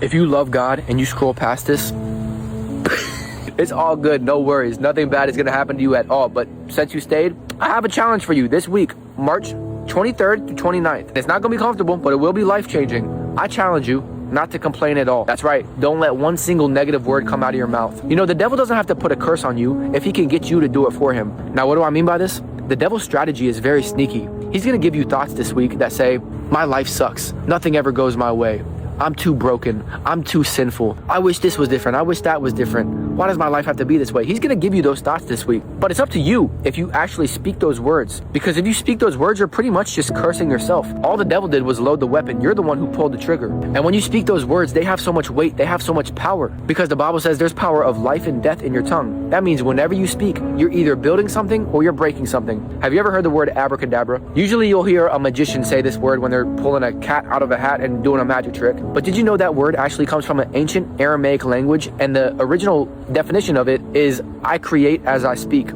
If you love God and you scroll past this, it's all good, no worries. Nothing bad is gonna happen to you at all. But since you stayed, I have a challenge for you this week, March 23rd to 29th. It's not gonna be comfortable, but it will be life-changing. I challenge you not to complain at all. That's right, don't let one single negative word come out of your mouth. You know, the devil doesn't have to put a curse on you if he can get you to do it for him. Now, what do I mean by this? The devil's strategy is very sneaky. He's gonna give you thoughts this week that say, my life sucks, nothing ever goes my way. I'm too broken. I'm too sinful. I wish this was different. I wish that was different. Why does my life have to be this way? He's gonna give you those thoughts this week. But it's up to you if you actually speak those words. Because if you speak those words, you're pretty much just cursing yourself. All the devil did was load the weapon. You're the one who pulled the trigger. And when you speak those words, they have so much weight. They have so much power. Because the Bible says there's power of life and death in your tongue. That means whenever you speak, you're either building something or you're breaking something. Have you ever heard the word abracadabra? Usually you'll hear a magician say this word when they're pulling a cat out of a hat and doing a magic trick. But did you know that word actually comes from an ancient Aramaic language, and the original definition of it is I create as I speak.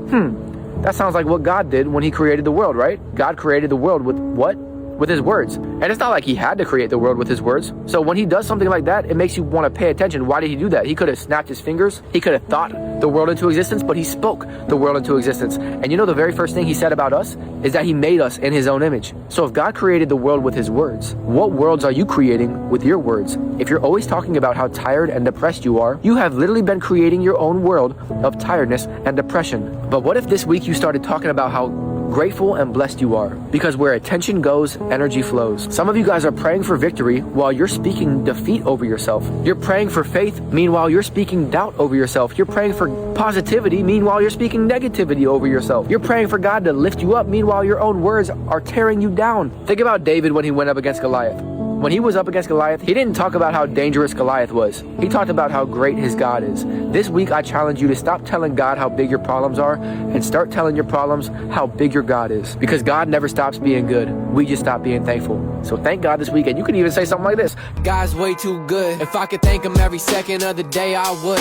That sounds like what God did when he created the world, right? God created the world with what? With his words. And it's not like he had to create the world with his words. So when he does something like that, it makes you want to pay attention. Why did he do that? He could have snapped his fingers. He could have thought the world into existence, but he spoke the world into existence. And you know the very first thing he said about us is that he made us in his own image. So if God created the world with his words, what worlds are you creating with your words? If you're always talking about how tired and depressed you are, you have literally been creating your own world of tiredness and depression. But what if this week you started talking about how grateful and blessed you are? Because where attention goes, energy flows. Some of you guys are praying for victory while you're speaking defeat over yourself. You're praying for faith, meanwhile you're speaking doubt over yourself. You're praying for positivity, meanwhile you're speaking negativity over yourself. You're praying for God to lift you up, meanwhile your own words are tearing you down. Think about David when he went up against Goliath. When he was up against Goliath, he didn't talk about how dangerous Goliath was. He talked about how great his God is. This week, I challenge you to stop telling God how big your problems are and start telling your problems how big your God is. Because God never stops being good. We just stop being thankful. So thank God this week. And you can even say something like this. God's way too good. If I could thank him every second of the day, I would.